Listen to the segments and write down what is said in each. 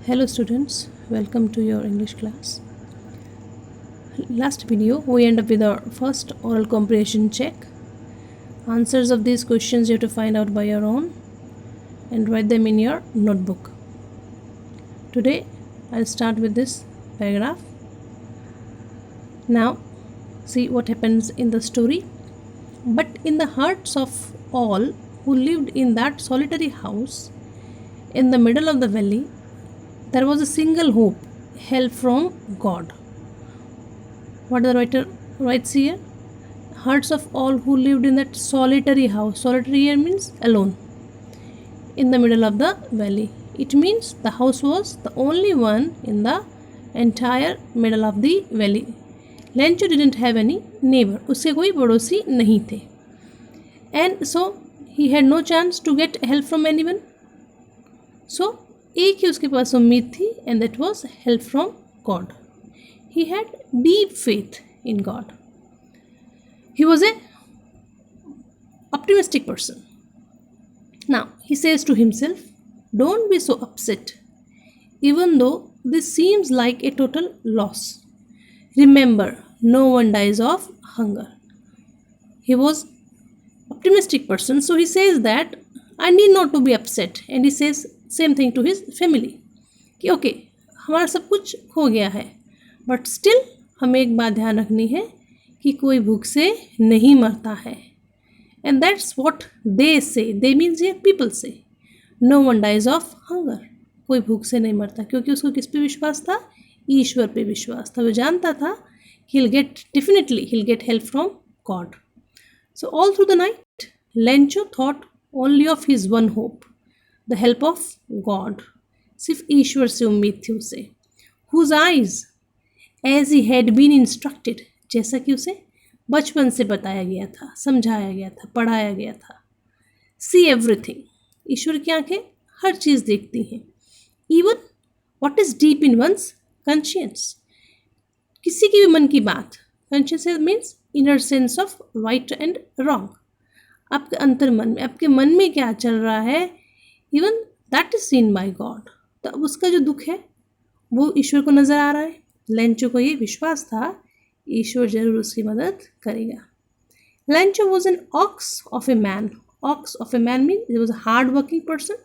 Hello students, welcome to your English class. Last video we end up with our first oral comprehension check. Answers of these questions you have to find out by your own and write them in your notebook. Today I'll start with this paragraph. Now see what happens in the story. But in the hearts of all who lived in that solitary house in the middle of the valley, there was a single hope, help from God. What the writer writes here? Hearts of all who lived in that solitary house. Solitary here means alone. In the middle of the valley. It means the house was the only one in the entire middle of the valley. Lencho didn't have any neighbor. उसके कोई पड़ोसी नहीं थे. And so he had no chance to get help from anyone. So एक ही उसके पास उम्मीद थी and that was help from God. He had deep faith in God. He was a optimistic person. Now he says to himself, don't be so upset, even though this seems like a total loss. Remember, no one dies of hunger. He was optimistic person, so he says that I need not to be upset, and he says same thing to his family कि okay हमारा सब कुछ हो गया है but still हमें एक बात ध्यान रखनी है कि कोई भूख से नहीं मरता है and that's what they say they means ये people say no one dies of hunger कोई भूख से नहीं मरता क्योंकि उसको किस पे विश्वास था ईश्वर पे विश्वास था वो जानता था he'll get help from God. So all through the night Lencho thought only of his one hope, the help of God. सिर्फ ईश्वर से उम्मीद थी उसे. Whose eyes, as he had been instructed, जैसा कि उसे बचपन से बताया गया था, समझाया गया था, पढ़ाया गया था. See everything. ईश्वर की आंखें हर चीज़ देखती हैं. Even what is deep in one's conscience. किसी की भी मन की बात. Conscience means inner sense of right and wrong. आपके अंतर मन में आपके मन में क्या चल रहा है even that is seen by God. तो अब उसका जो दुख है वो ईश्वर को नज़र आ रहा है. लेंचो को ये विश्वास था ईश्वर जरूर उसकी मदद करेगा. Lencho was an ox of a man. Ox of a man mean he was a hard working person.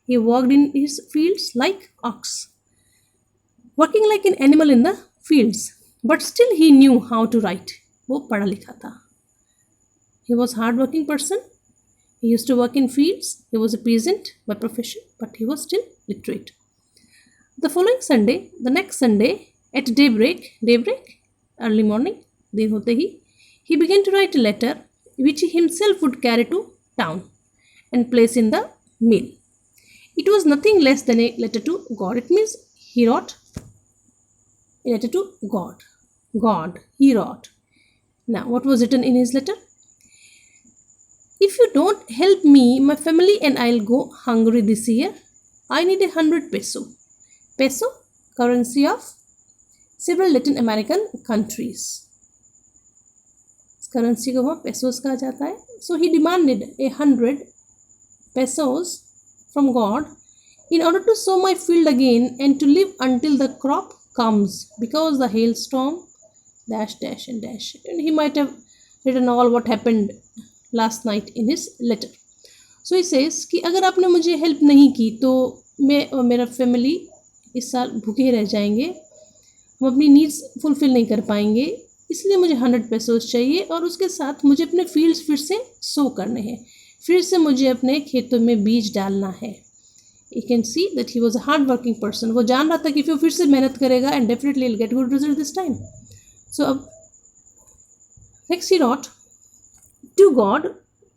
He worked in his fields like ox, working like an animal in the fields, but still he knew how to write. वो पढ़ा लिखा था. He was hard-working person. He used to work in fields. He was a peasant by profession, but he was still literate. The following Sunday, the next Sunday, at daybreak, early morning, दिन होते ही, he began to write a letter which he himself would carry to town and place in the mail. It was nothing less than a letter to God. It means he wrote a letter to God. He wrote. Now, what was written in his letter? If you don't help me, my family and I'll go hungry this year. I need 100 peso. Peso, currency of several Latin American countries. इस currency को वहाँ pesos कहा जाता है. So he demanded 100 pesos from God in order to sow my field again and to live until the crop comes, because the hailstorm dash dash and dash. And he might have written all what happened last night in his letter. So he says कि अगर आपने मुझे help नहीं की तो मैं और मेरा फैमिली इस साल भूखे रह जाएंगे, हम अपनी नीड्स फुलफिल नहीं कर पाएंगे, इसलिए मुझे 100 पेसोस चाहिए और उसके साथ मुझे अपने फील्ड्स फिर से सो करने हैं, फिर से मुझे अपने खेतों में बीज डालना है. You can see that he was a hard working person. वो जान रहा था कि फिर से मेहनत करेगा and definitely he'll get good result this time. So अब next he wrote to God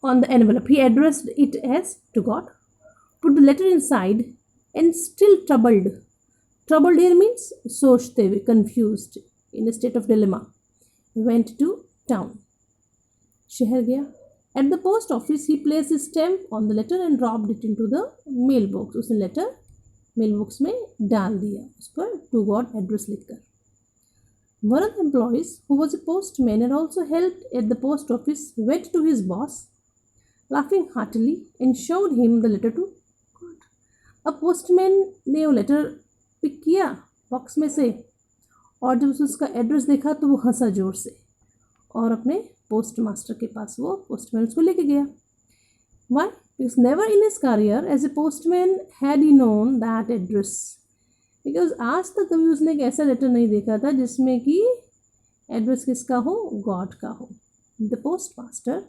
on the envelope. He addressed it as to God, put the letter inside, and still troubled. Troubled here means सोचते हुए, confused, in a state of dilemma, went to town. शहर गया. At the post office, he placed his stamp on the letter and dropped it into the mailbox. उसने letter mailbox में डाल दिया, उस पर to God address लिखकर. One of the employees, who was a postman and also helped at the post office, went to his boss, laughing heartily, and showed him the letter to God. अब postman ने वो letter pick किया box में से, और जब उसने उसका एड्रेस देखा तो वो हंसा ज़ोर से और अपने पोस्ट मास्टर के पास वो पोस्टमैन उसको लेके गया। Why? Because never in his career as a postman had he known that address. Because आज तक कभी उसने एक ऐसा लेटर नहीं देखा था जिसमें कि एड्रेस किसका हो, गॉड का हो। The post master,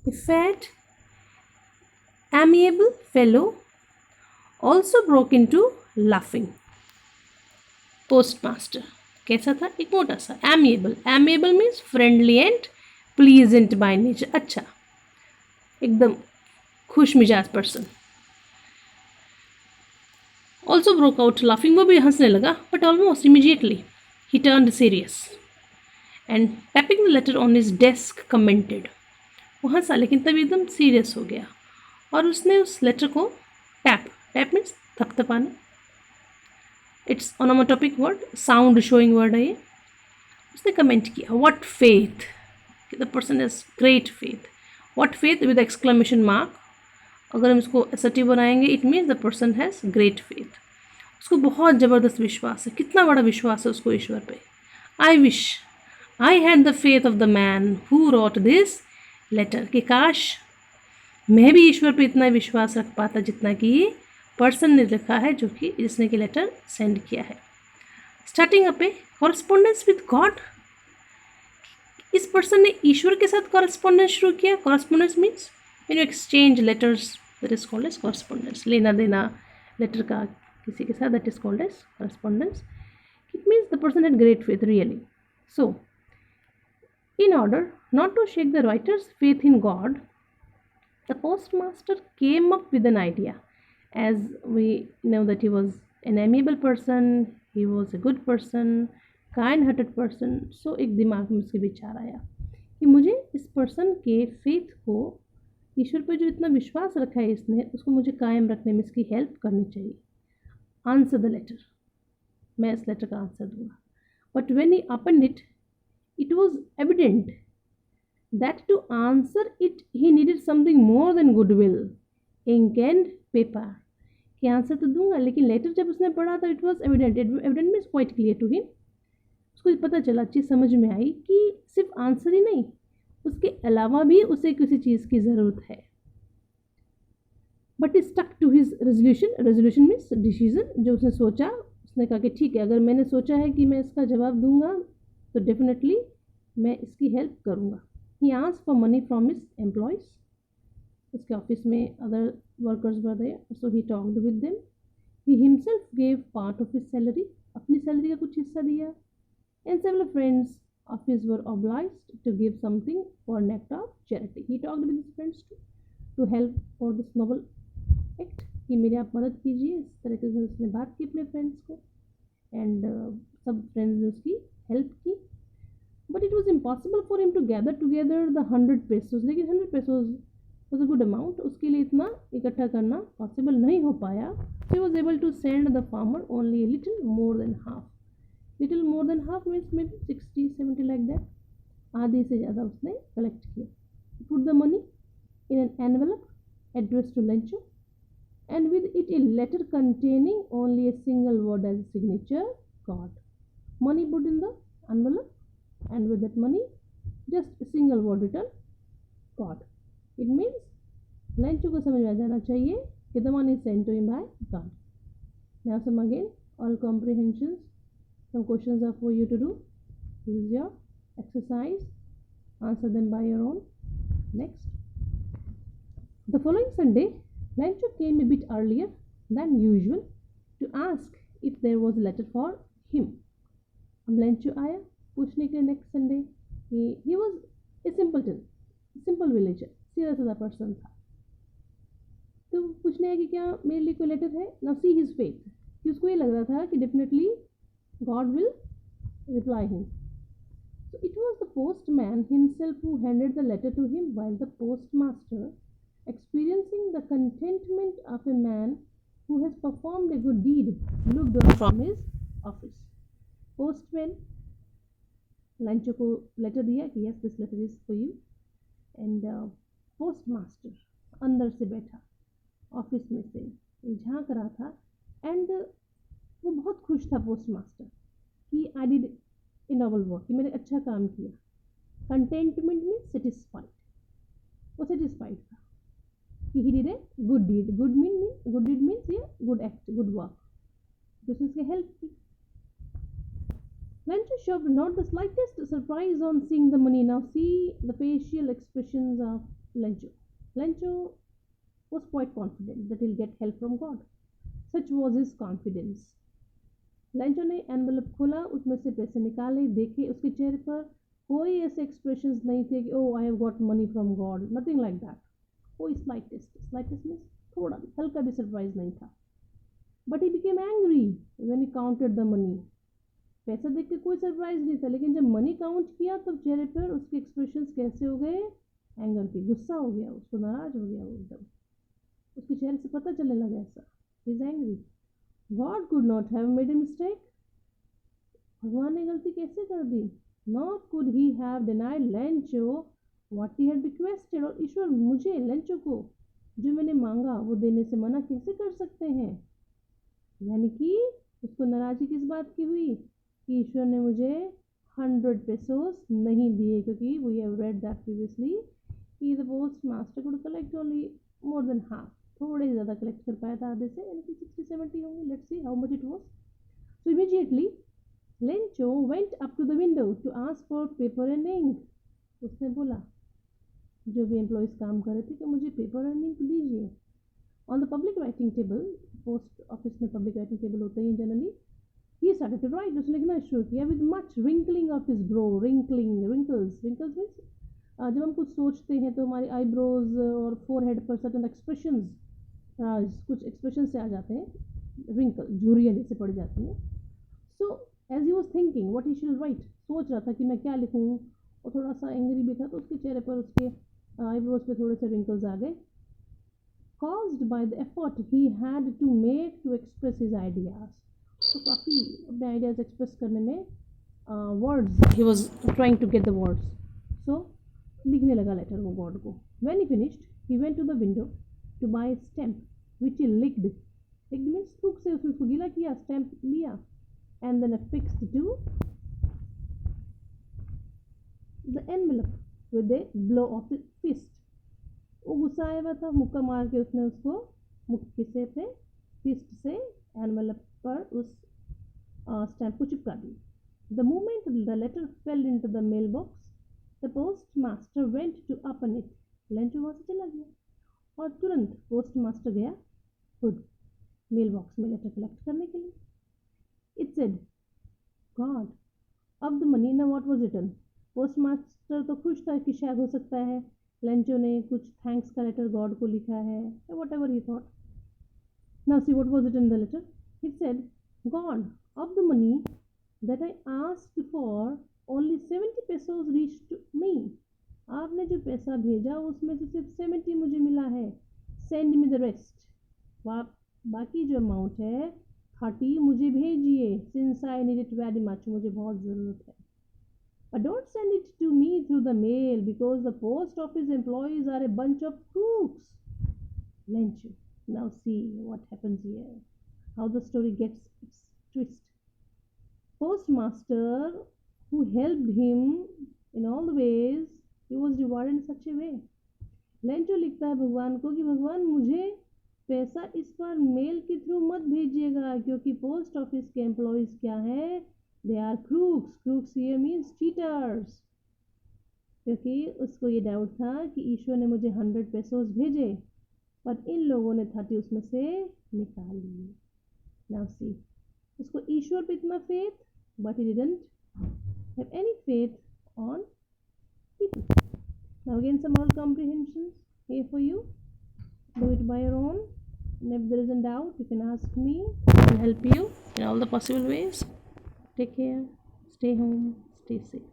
A fat amiable fellow, also broke into laughing. Postmaster कैसा था, एक मोटा सा, amiable, amiable means friendly and pleasant by nature, अच्छा एकदम खुश मिजाज person. Also broke out laughing, वो भी हंसने लगा, but almost immediately he turned serious and tapping the later on his desk commented, वो हंसा लेकिन तभी एकदम सीरियस हो गया और उसने उस लेटर को टैप, टैप मीन्स थपथपाना, it's onomatopoeic word, sound showing word है ये। उसने कमेंट किया, what faith, the person has great faith, what faith with exclamation mark, अगर हम इसको एसर्टिव बनाएंगे it means the person has great faith, उसको बहुत ज़बरदस्त विश्वास है, कितना बड़ा विश्वास है उसको ईश्वर पे। I wish I had the faith of the man who wrote this letter, कि काश मैं भी ईश्वर पे इतना विश्वास रख पाता जितना कि पर्सन ने लिखा है, जो कि जिसने कि लेटर सेंड किया है। Starting up a correspondence with God, इस पर्सन ने ईश्वर के साथ कॉरस्पॉन्डेंस शुरू किया। Correspondence means when you exchange letters, that is called as correspondence, लेना देना लेटर का किसी के साथ, that is called as correspondence. It means the person had great faith really. So in order not to shake the writer's faith in God, the postmaster came up with an idea. As we know that he was an amiable person, he was a good person, kind-hearted person. So एक दिमाग में उसके विचार आया कि मुझे इस person के फेथ को, ईश्वर पर जो इतना विश्वास रखा है इसने, उसको मुझे कायम रखने में इसकी हेल्प करनी चाहिए। आंसर द लेटर, मैं इस लेटर का आंसर दूंगा। But when he opened it, it was evident that to answer it he needed something more than goodwill, ink and paper. कि आंसर तो दूंगा, लेकिन लेटर जब उसने पढ़ा तो it was evident, evident means quite clear to him, उसको पता चला, चीज़ समझ में आई कि सिर्फ आंसर ही नहीं, उसके अलावा भी उसे किसी चीज़ की ज़रूरत है। But stuck to his resolution, resolution means decision, जो उसने सोचा, उसने कहा कि ठीक है, अगर मैंने सोचा है कि मैं इसका जवाब दूंगा तो डेफिनेटली मैं इसकी हेल्प करूँगा। He asked for money from his employees, उसके ऑफिस में other workers were there, so he talked with them. He himself gave part of his salary, अपनी सैलरी का कुछ हिस्सा दिया। And several friends of his were obliged to give something for an act of charity. He talked with his friends to help for this noble act, कि मेरे आप मदद कीजिए, इस तरीके से उसने बात की अपने फ्रेंड्स को, एंड सब फ्रेंड्स ने उसकी हेल्प की। But it was impossible for him to gather together the 100 pesos, लेकिन 100 pesos was a good amount, उसके लिए इतना इकट्ठा करना पॉसिबल नहीं हो पाया। He was able to send the farmer only little more than half, little more than half means may be 60-70 like that, आधे से ज़्यादा उसने कलेक्ट किया। Put the money in an envelope address to Lencho, and with it a letter containing only a single word as a signature, God. Money put in the envelope, and with that money just a single word written, God. It means Lancho को समझ में आ जाना चाहिए कि the money is sent to him by God. Now some again, all comprehensions, some questions are for you to do. This is your exercise, answer them by your own. Next, the following Sunday Lancho came a bit earlier than usual to ask if there was a letter for him. अब Lancho आया पूछने के next Sunday. he was a simpleton, simple villager, सीधा साधा person था, तो पूछने है कि क्या मेरे लिए कोई लेटर है। now see his faith, कि उसको ये लग रहा था कि definitely God will reply him. So it was the postman himself who handed the letter to him, while the postmaster, experiencing the contentment of a man who has performed a good deed, looked on from his office. Postman Lancho को letter दिया कि yes this letter is for you, and postmaster अंदर से बैठा office में से झांक रहा था, and वो बहुत खुश था पोस्ट मास्टर कि I did a noble work, कि मैंने अच्छा काम किया। कंटेंटमेंट मीन सेटिस्फाइड, वो सेटिस्फाइड था कि he did a good deed. Good deed means ये गुड एक्ट, गुड वर्क, जिसने उसके हेल्प की। Lencho showed not the slightest surprise on seeing the money. Now see the facial expressions of Lencho. Lencho was quite confident that he'll get help from God. Such was his confidence. Lencho ने envelope खोला, उसमें से पैसे निकाले, देखे, उसके चेहरे पर कोई ऐसे एक्सप्रेशंस नहीं थे कि oh I have got money from God, nothing like that. कोई स्लाइटेस्ट मीन्स थोड़ा भी, हल्का भी सरप्राइज नहीं था। But he became angry when he counted the money. पैसा देख के कोई सरप्राइज नहीं था, लेकिन जब मनी काउंट किया तो चेहरे पर उसके एक्सप्रेशंस कैसे हो गए, एंगर के, गुस्सा हो गया, उसको नाराज हो गया वो एकदम, उसके चेहरे से पता चलने लगा ऐसा, he is angry. God could not have made a mistake. भगवान ने गलती कैसे कर दी? Nor could he have denied Lencho what he had requested. और ईश्वर मुझे, लेंचो को, जो मैंने मांगा वो देने से मना कैसे कर सकते हैं? यानी कि उसको नाराजगी किस बात की हुई कि ईश्वर ने मुझे 100 pesos नहीं दिए, क्योंकि we have read that previously कि the postmaster could collect only more than half, थोड़े ही ज़्यादा कलेक्ट कर पाया था आधे से, यानी कि 60-70 होंगे। Let's see how much it was. So immediately Lencho went up to the window to ask for paper and ink. उसने बोला, जो भी एम्प्लॉयज़ काम कर रहे थे, कि मुझे पेपर एंड इंक दीजिए। On the public writing table, post office में पब्लिक राइटिंग टेबल होते हैं generally, he started to write, उसने लिखना शुरू किया with much wrinkling of his brow. Wrinkles means जब हम कुछ सोचते हैं तो हमारी आईब्रोज और फोरहेड पर सर्टन एक्सप्रेशंस, कुछ एक्सप्रेशन से आ जाते हैं, रिंकल, झुर्रियाँ जैसे पड़ जाती हैं। So as he was thinking what he should write, सोच रहा था कि मैं क्या लिखूँ, और थोड़ा सा एंग्री भी था, तो उसके चेहरे पर, उसके आईब्रोज पे थोड़े से रिंकल्स आ गए, caused by the effort he had to make to express his ideas. तो काफ़ी अपने आइडियाज़ एक्सप्रेस करने में words, he was trying to get the words, so लिखने लगा लेटर वो गॉड को। When he finished he went to the window to buy stamp which he licked means थूक से उसने उसको गीला किया, स्टैम्प लिया, and then affixed to the envelope with a blow of fist. वो गुस्सा आया हुआ था, मुक्का मार के उसने उसको मुक्के से थे फिस्ट से एनवेलप पर उस स्टैम्प को चिपका दी। The moment the letter fell into the mail box the post master went to open it. Lencho वहाँ से चला गया और तुरंत पोस्ट मास्टर गया खुद मेल बॉक्स में लेटर कलेक्ट करने के लिए। It said God of the money. ना what was written? Post master तो खुश था कि शायद हो सकता है लेंचो ने कुछ थैंक्स का लेटर गॉड को लिखा है, whatever he thought. Now see what was it in the letter. It said God of the money that I asked for only 70 pesos reached me. आपने जो पैसा भेजा उसमें से सिर्फ 70 मुझे मिला है। Send me the rest. बाकी जो अमाउंट है 30 मुझे भेजिए, since I need it very much, मुझे बहुत ज़रूरत है। But don't send it to me through the mail because the post office employees are a bunch of crooks. Lencho. Now see what happens here. How the story gets its twist. Postmaster, who helped him in all the ways, he was rewarded in such a way. Lencho लिखता है भगवान को कि भगवान मुझे पैसा इस बार mail के थ्रू मत भेजिएगा, क्योंकि पोस्ट ऑफिस के एम्प्लॉयज़ क्या हैं, they are crooks. Crooks here means cheaters. क्योंकि उसको ये डाउट था कि ईश्वर ने मुझे 100 पेसोस भेजे, पर इन लोगों ने 30 उसमें से निकाल लिए। नाउ सी, उसको ईश्वर पे इतना faith, but he didn't have any faith on people. Now again some more comprehensions here for you. Do it by your own, and if there is a doubt you can ask me. I will help you in all the possible ways. Take care, stay home, stay safe.